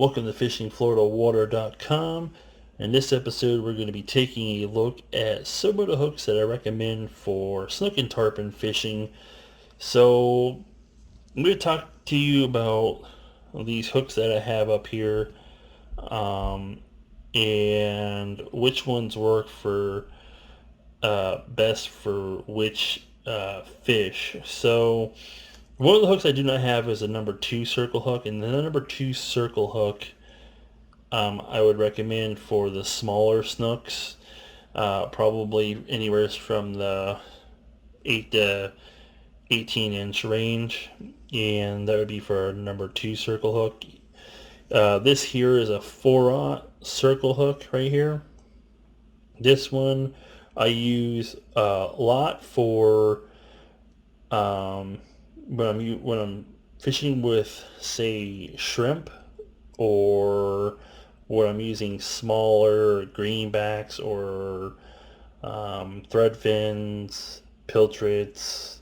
Welcome to fishingfloridawater.com. In this episode, we're going to be taking a look at some of the hooks that I recommend for snook and tarpon fishing. So, I'm going to talk to you about these hooks that I have up here, and which ones work for best for which fish. So, one of the hooks I do not have is a number 2 circle hook, and the number 2 circle hook I would recommend for the smaller snooks, probably anywhere from the 8 to 18 inch range, and that would be for a number 2 circle hook. This here is a 4/0 circle hook right here. This one I use a lot for when I'm fishing with, say, shrimp, or when I'm using smaller greenbacks or thread fins, pilchards,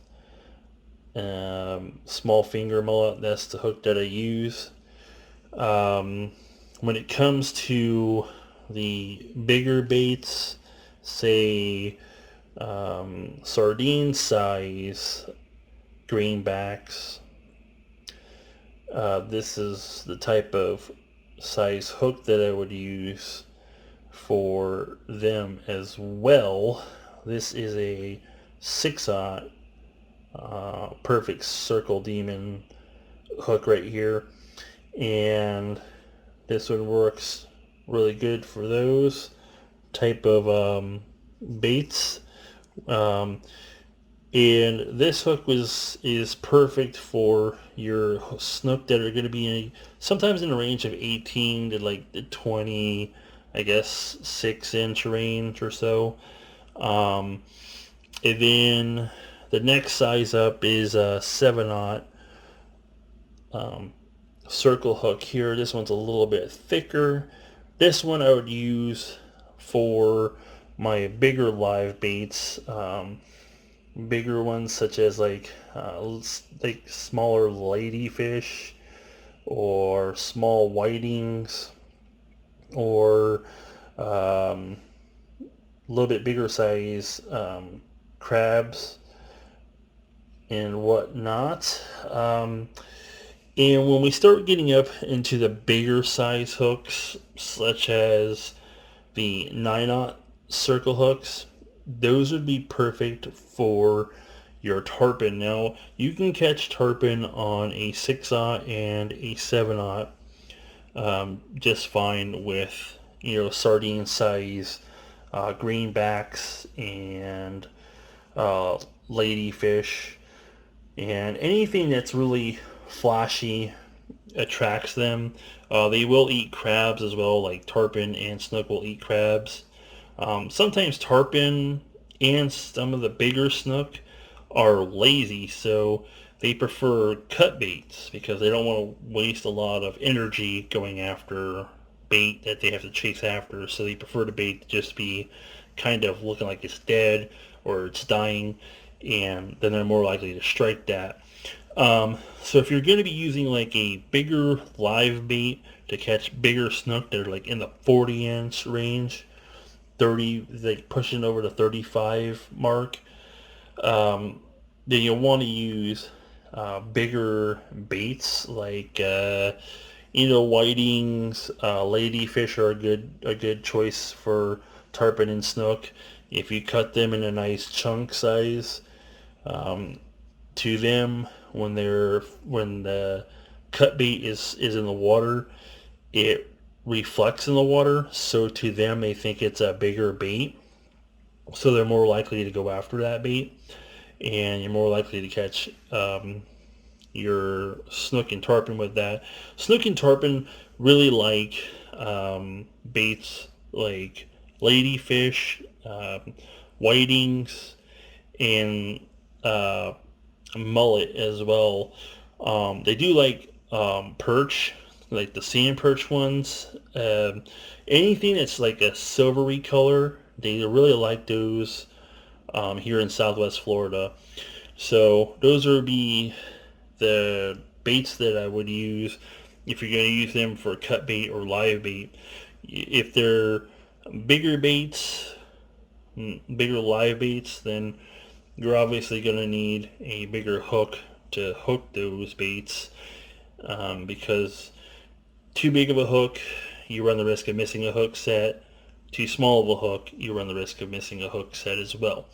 small finger mullet. That's the hook that I use. When it comes to the bigger baits, say sardine size greenbacks, this is the type of size hook that I would use for them as well. This is a 6/0 perfect circle demon hook right here, and this one works really good for those type of baits. And this hook is perfect for your snook that are going to be sometimes in the range of 18 to like the 20, I guess 6-inch range or so. And then the next size up is a 7/0 circle hook here. This one's a little bit thicker. This one I would use for my bigger live baits. Bigger ones such as like smaller ladyfish or small whitings, or a little bit bigger size crabs and whatnot. And when we start getting up into the bigger size hooks, such as the 9/0 circle hooks, those would be perfect for your tarpon. Now, you can catch tarpon on a 6/0 and a 7/0 just fine with, sardine size greenbacks and ladyfish, and anything that's really flashy attracts them. They will eat crabs as well, like tarpon and snook will eat crabs. Sometimes tarpon and some of the bigger snook are lazy, so they prefer cut baits because they don't want to waste a lot of energy going after bait that they have to chase after. So they prefer the bait to just be kind of looking like it's dead or it's dying, and then they're more likely to strike that. So if you're going to be using like a bigger live bait to catch bigger snook that are like in the 40-inch range, 30, like pushing over the 35 mark, then you'll want to use bigger baits like whitings. Ladyfish are a good choice for tarpon and snook. If you cut them in a nice chunk size, to them, when the cut bait is in the water, it reflects in the water, so to them they think it's a bigger bait, so they're more likely to go after that bait, and you're more likely to catch your snook and tarpon with that. Snook and tarpon really like baits like ladyfish, whitings, and mullet as well. They do like perch, like the sand perch ones. Anything that's like a silvery color, they really like those here in Southwest Florida. So those would be the baits that I would use. if you're going to use them for cut bait or live bait. If they're bigger baits, bigger live baits, then you're obviously going to need a bigger hook to hook those baits, because too big of a hook, you run the risk of missing a hook set. Too small of a hook, you run the risk of missing a hook set as well.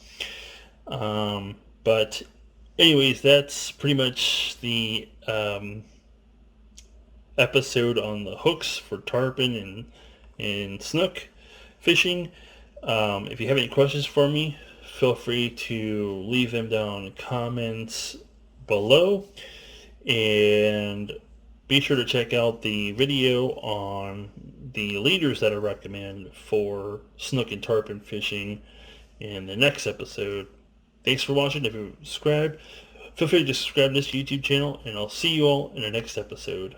But anyways, that's pretty much the episode on the hooks for tarpon and snook fishing. If you have any questions for me, feel free to leave them down in the comments below. And be sure to check out the video on the leaders that I recommend for snook and tarpon fishing in the next episode. Thanks for watching. If you subscribe, feel free to subscribe to this YouTube channel, and I'll see you all in the next episode.